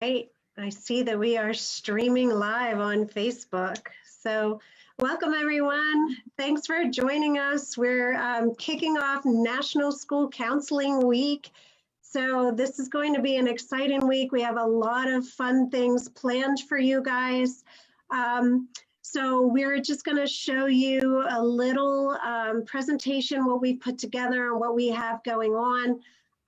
Great. I see that we are streaming live on Facebook. So welcome everyone. Thanks for joining us. We're kicking off National School Counseling Week. So this is going to be an exciting week. We have a lot of fun things planned for you guys. So we're just going to show you a little presentation, what we put together and what we have going on.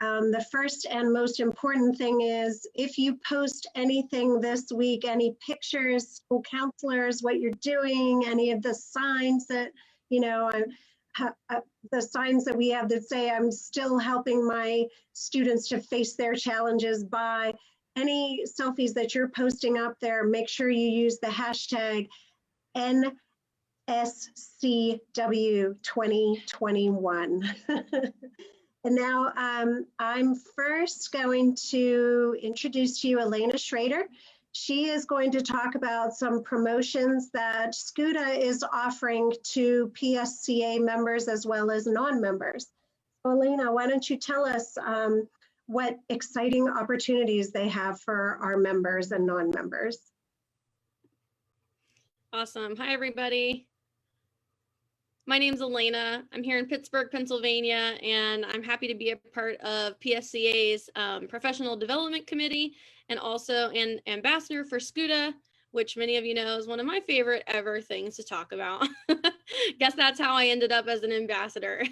The first and most important thing is if you post anything this week, any pictures, school counselors, what you're doing, any of the signs that, the signs that we have that say I'm still helping my students to face their challenges, by any selfies that you're posting up there, make sure you use the hashtag NSCW2021. And now I'm first going to introduce to you Elena Schrader. She is going to talk about some promotions that SCUDA is offering to PSCA members as well as non-members. So Elena, why don't you tell us what exciting opportunities they have for our members and non-members? Awesome. Hi, everybody. My name's Elena. I'm here in Pittsburgh, Pennsylvania, and I'm happy to be a part of PSCA's Professional Development Committee and also an ambassador for SCUDA, which many of you know is one of my favorite ever things to talk about. Guess that's how I ended up as an ambassador.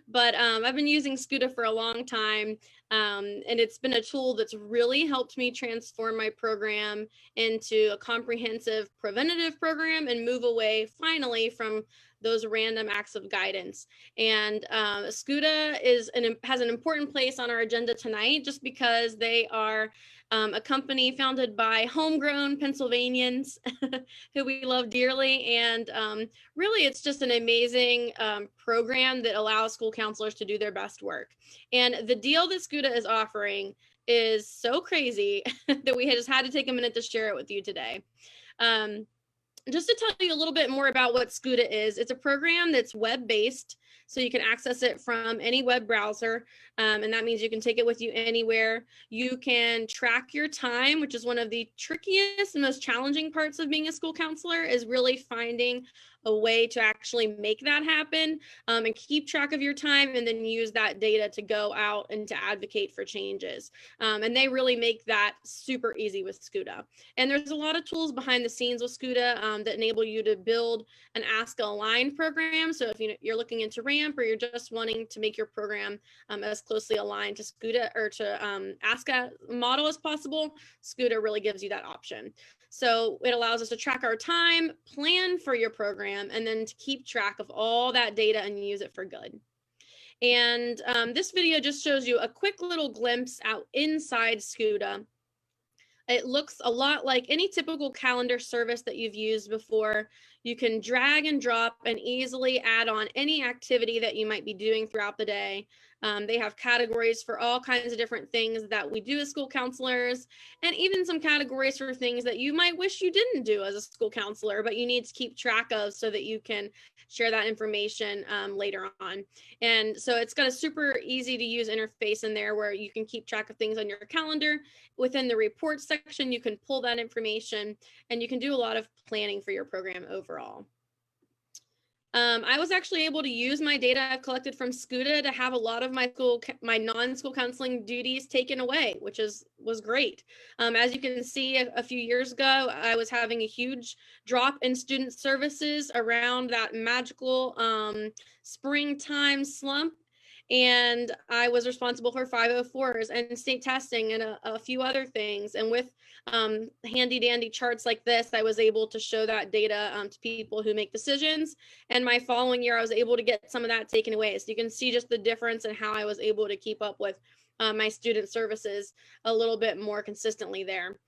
But I've been using SCUDA for a long time, and it's been a tool that's really helped me transform my program into a comprehensive preventative program and move away finally from those random acts of guidance. And SCUDA has an important place on our agenda tonight just because they are a company founded by homegrown Pennsylvanians who we love dearly. And really, it's just an amazing program that allows school counselors to do their best work. And the deal that SCUDA is offering is so crazy that we just had to take a minute to share it with you today. Just to tell you a little bit more about what SCUDA is, it's a program that's web-based, so you can access it from any web browser, and that means you can take it with you anywhere. You can track your time, which is one of the trickiest and most challenging parts of being a school counselor, is really finding a way to actually make that happen and keep track of your time and then use that data to go out and to advocate for changes. And they really make that super easy with SCUDA. And there's a lot of tools behind the scenes with SCUDA that enable you to build an ASCA-aligned program. So if you're looking into RAMP or you're just wanting to make your program as closely aligned to SCUDA or to ASCA model as possible, SCUDA really gives you that option. So it allows us to track our time, plan for your program, and then to keep track of all that data and use it for good. And this video just shows you a quick little glimpse out inside SCUDA. It looks a lot like any typical calendar service that you've used before. You can drag and drop and easily add on any activity that you might be doing throughout the day. They have categories for all kinds of different things that we do as school counselors, and even some categories for things that you might wish you didn't do as a school counselor, but you need to keep track of so that you can share that information later on. And so it's got a super easy to use interface in there where you can keep track of things on your calendar. Within the reports section, you can pull that information and you can do a lot of planning for your program overall. I was actually able to use my data I've collected from SCUDA to have a lot of my non-school counseling duties taken away, which was great. As you can see, a few years ago, I was having a huge drop in student services around that magical springtime slump. And I was responsible for 504s and state testing and a few other things. And with handy dandy charts like this, I was able to show that data to people who make decisions. And my following year, I was able to get some of that taken away. So you can see just the difference in how I was able to keep up with my student services a little bit more consistently there.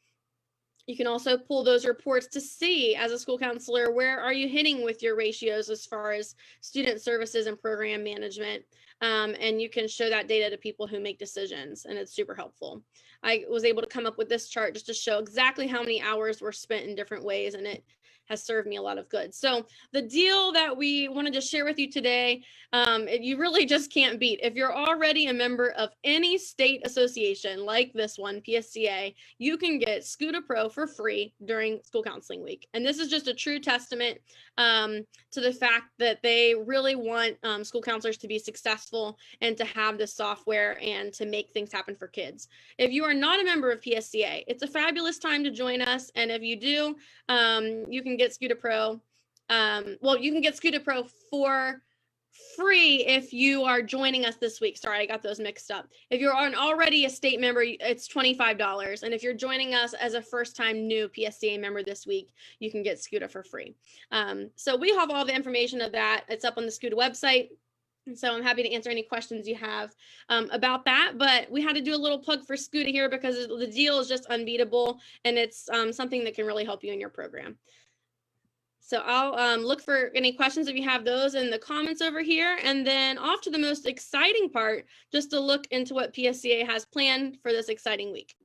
You can also pull those reports to see, as a school counselor, where are you hitting with your ratios as far as student services and program management. And you can show that data to people who make decisions, and it's super helpful. I was able to come up with this chart just to show exactly how many hours were spent in different ways, and it has served me a lot of good. So the deal that we wanted to share with you today, you really just can't beat. If you're already a member of any state association like this one, PSCA, you can get Scuda Pro for free during school counseling week. And this is just a true testament to the fact that they really want school counselors to be successful and to have this software and to make things happen for kids. If you are not a member of PSCA, it's a fabulous time to join us. And if you do, you can get Scuda Pro. You can get Scuda Pro for free if you are joining us this week. Sorry, I got those mixed up. If you're already a state member, it's $25. And if you're joining us as a first-time new PSCA member this week, you can get Scuda for free. So we have all the information of that. It's up on the Scuda website. And so I'm happy to answer any questions you have about that. But we had to do a little plug for Scuda here because the deal is just unbeatable, and it's something that can really help you in your program. So I'll look for any questions if you have those in the comments over here, and then off to the most exciting part, just to look into what PSCA has planned for this exciting week.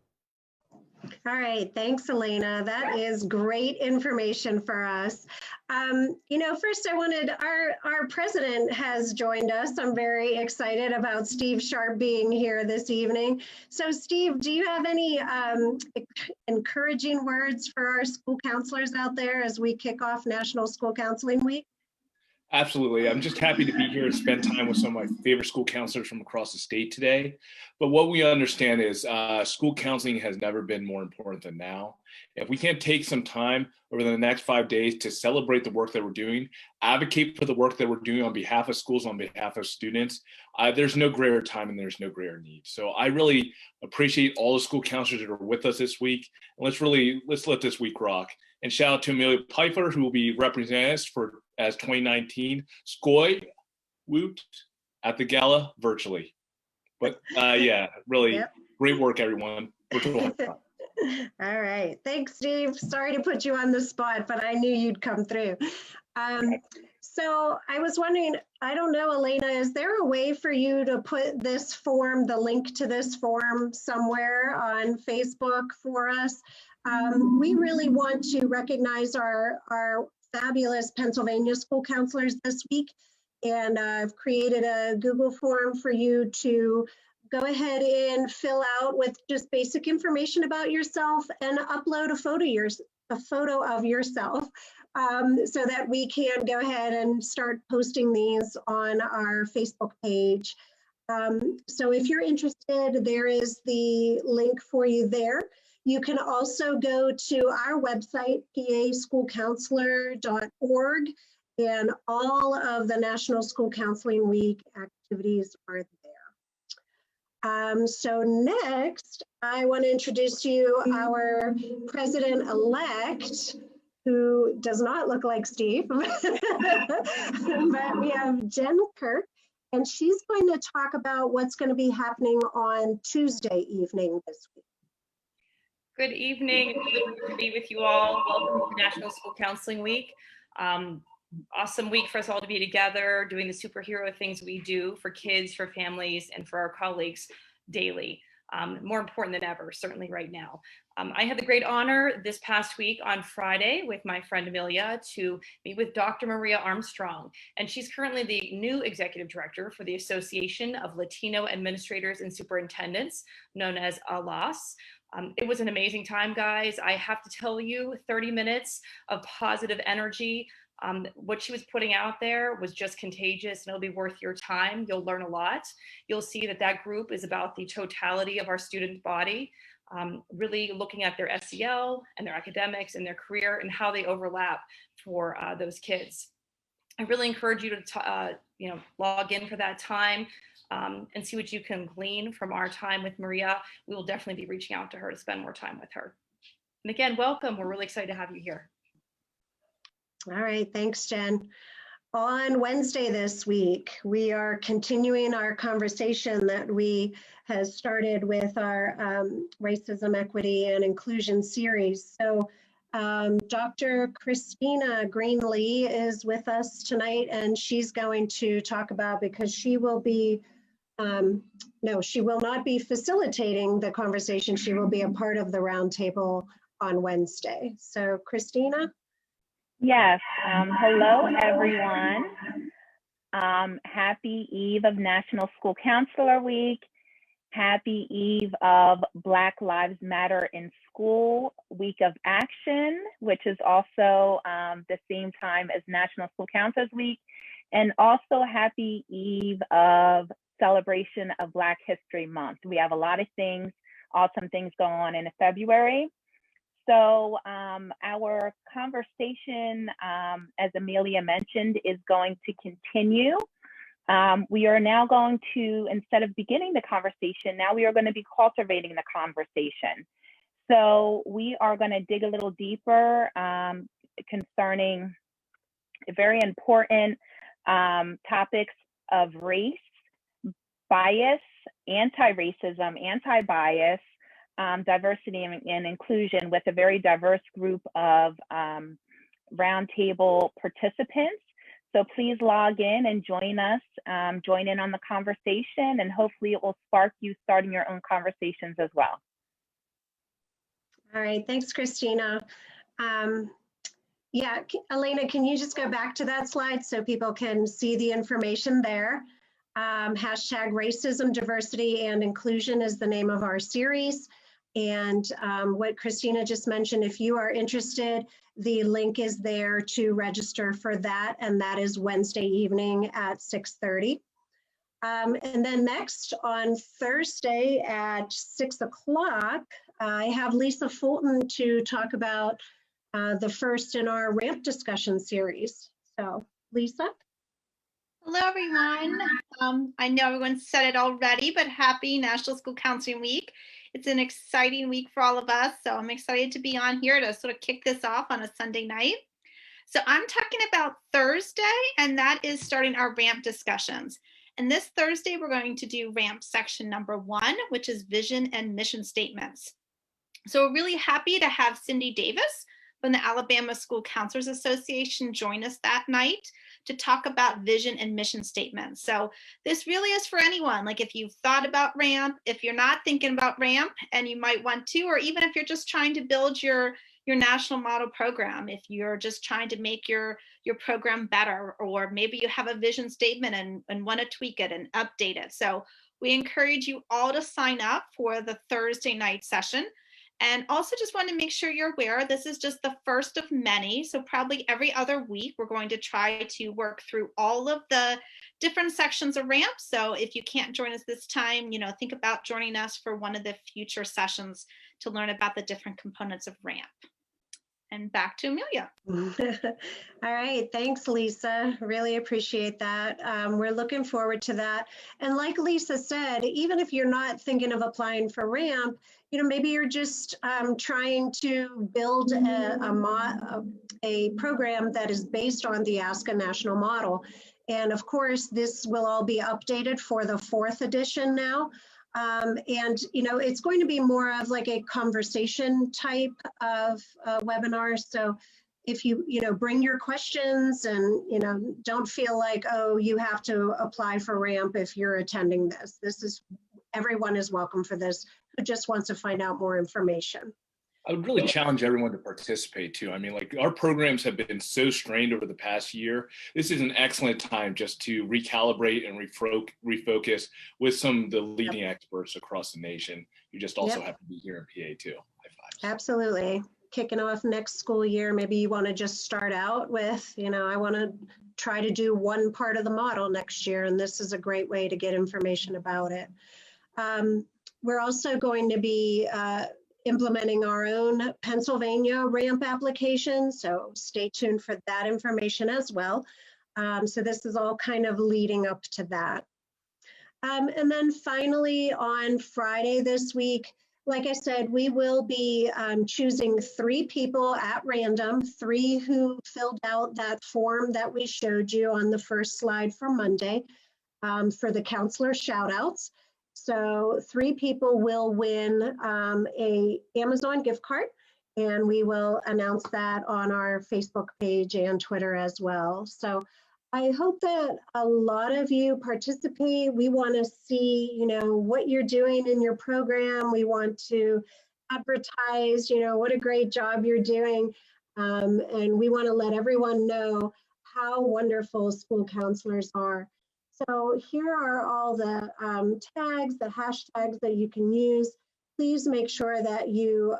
All right, thanks, Elena. That is great information for us. First I wanted, our president has joined us. I'm very excited about Steve Sharp being here this evening. So Steve, do you have any encouraging words for our school counselors out there as we kick off National School Counseling Week? Absolutely. I'm just happy to be here and spend time with some of my favorite school counselors from across the state today. But what we understand is school counseling has never been more important than now. If we can't take some time over the next 5 days to celebrate the work that we're doing, advocate for the work that we're doing on behalf of schools, on behalf of students, there's no greater time and there's no greater need. So I really appreciate all the school counselors that are with us this week. And let's let this week rock. And shout out to Amelia Pfeiffer, who will be representing us as 2019 SCOI Woot at the gala virtually. But really Great work, everyone. All right, thanks, Steve. Sorry to put you on the spot, but I knew you'd come through. So I was wondering, I don't know, Elena, is there a way for you to put this form, the link to this form somewhere on Facebook for us? We really want to recognize our fabulous Pennsylvania school counselors this week. And I've created a Google form for you to go ahead and fill out with just basic information about yourself and upload a photo of yourself so that we can go ahead and start posting these on our Facebook page. So if you're interested, there is the link for you there. You can also go to our website, paschoolcounselor.org, and all of the National School Counseling Week activities are there. So next, I want to introduce you our president-elect, who does not look like Steve, but we have Jen Kirk, and she's going to talk about what's going to be happening on Tuesday evening this week. Good evening. Good to be with you all. Welcome to National School Counseling Week. Awesome week for us all to be together, doing the superhero things we do for kids, for families, and for our colleagues daily. More important than ever, certainly right now. I had the great honor this past week on Friday with my friend Amelia to meet with Dr. Maria Armstrong, and she's currently the new executive director for the Association of Latino Administrators and Superintendents, known as ALAS. It was an amazing time, guys. I have to tell you, 30 minutes of positive energy. What she was putting out there was just contagious, and it'll be worth your time. You'll learn a lot. You'll see that that group is about the totality of our student body, really looking at their SEL and their academics and their career and how they overlap for those kids. I really encourage you to log in for that time. And see what you can glean from our time with Maria. We will definitely be reaching out to her to spend more time with her. And again, welcome. We're really excited to have you here. All right, thanks, Jen. On Wednesday this week, we are continuing our conversation that we have started with our Racism, Equity, and Inclusion series. So Dr. Christina Green-Lee is with us tonight, and she's going to talk about, because she will be no, she will not be facilitating the conversation. She will be a part of the roundtable on Wednesday. So, Christina? Yes. Hello, everyone. Happy Eve of National School Counselor Week. Happy Eve of Black Lives Matter in School Week of Action, which is also the same time as National School Counselors Week. And also happy Eve of celebration of Black History Month. We have a lot of things, awesome things going on in February. So our conversation, as Amelia mentioned, is going to continue. We are now going to, instead of beginning the conversation, now we are going to be cultivating the conversation. So we are going to dig a little deeper concerning very important topics of race, bias, anti-racism, anti-bias, diversity and inclusion with a very diverse group of roundtable participants. So please log in and join us, join in on the conversation, and hopefully it will spark you starting your own conversations as well. All right, thanks, Christina. Yeah, Elena, can you just go back to that slide so people can see the information there? Hashtag racism, diversity, and inclusion is the name of our series. And what Christina just mentioned, if you are interested, the link is there to register for that, and that is Wednesday evening at 6:30. And then next on Thursday at 6 o'clock, I have Lisa Fulton to talk about the first in our RAMP discussion series. So, Lisa? Hello, everyone. I know everyone said it already, but happy National School Counseling Week. It's an exciting week for all of us, so I'm excited to be on here to sort of kick this off on a Sunday night. So I'm talking about Thursday, and that is starting our RAMP discussions. And this Thursday, we're going to do RAMP section number 1, which is vision and mission statements. So we're really happy to have Cindy Davis from the Alabama School Counselors Association join us that night to talk about vision and mission statements. So this really is for anyone. Like if you've thought about RAMP, if you're not thinking about RAMP and you might want to, or even if you're just trying to build your national model program, if you're just trying to make your program better, or maybe you have a vision statement and want to tweak it and update it. So we encourage you all to sign up for the Thursday night session. And also just want to make sure you're aware, this is just the first of many. So probably every other week, we're going to try to work through all of the different sections of RAMP. So if you can't join us this time, think about joining us for one of the future sessions to learn about the different components of RAMP. And back to Amelia. All right, thanks, Lisa. Really appreciate that. We're looking forward to that. And like Lisa said, even if you're not thinking of applying for RAMP, maybe you're just trying to build a program that is based on the ASCA national model. And of course, this will all be updated for the 4th edition now. And it's going to be more of like a conversation type of webinar. So if you bring your questions and don't feel like, oh, you have to apply for RAMP if you're attending this. Everyone is welcome for this who just wants to find out more information. I would really challenge everyone to participate too. I mean, like our programs have been so strained over the past year. This is an excellent time just to recalibrate and refocus with some of the leading experts across the nation. You just also have to be here in PA too. High fives. Absolutely. Kicking off next school year, maybe you want to just start out with, I want to try to do one part of the model next year, and this is a great way to get information about it. We're also going to be implementing our own Pennsylvania RAMP application, so stay tuned for that information as well. So this is all kind of leading up to that. And then finally on Friday this week, like I said, we will be choosing 3 people at random, 3 who filled out that form that we showed you on the first slide for Monday for the counselor shout outs. So 3 people will win a Amazon gift card, and we will announce that on our Facebook page and Twitter as well. So I hope that a lot of you participate. We want to see, what you're doing in your program. We want to advertise, what a great job you're doing. And we want to let everyone know how wonderful school counselors are. So here are all the tags, the hashtags that you can use. Please make sure that you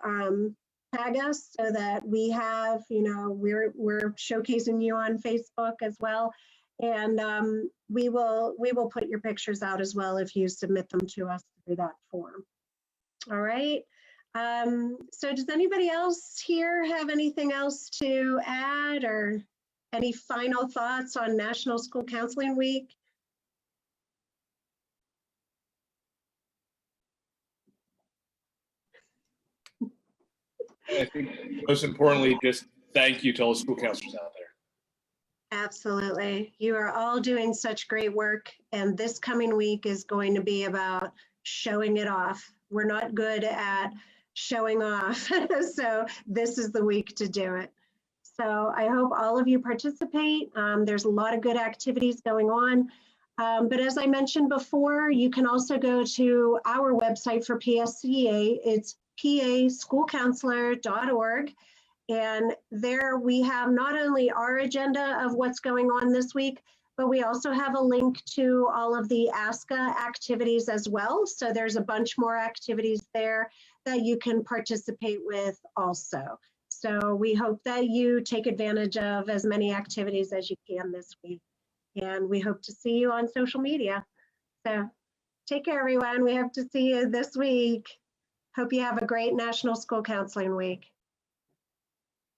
tag us so that we have, we're showcasing you on Facebook as well. And we will put your pictures out as well if you submit them to us through that form. All right. So does anybody else here have anything else to add or any final thoughts on National School Counseling Week? I think most importantly, just thank you to all the school counselors out there. Absolutely. You are all doing such great work, and this coming week is going to be about showing it off. We're not good at showing off, so this is the week to do it. So I hope all of you participate. There's a lot of good activities going on. But as I mentioned before, you can also go to our website for PSCA. It's paschoolcounselor.org. And there we have not only our agenda of what's going on this week, but we also have a link to all of the ASCA activities as well. So there's a bunch more activities there that you can participate with also. So we hope that you take advantage of as many activities as you can this week. And we hope to see you on social media. So take care, everyone. We hope to see you this week. Hope you have a great National School Counseling Week.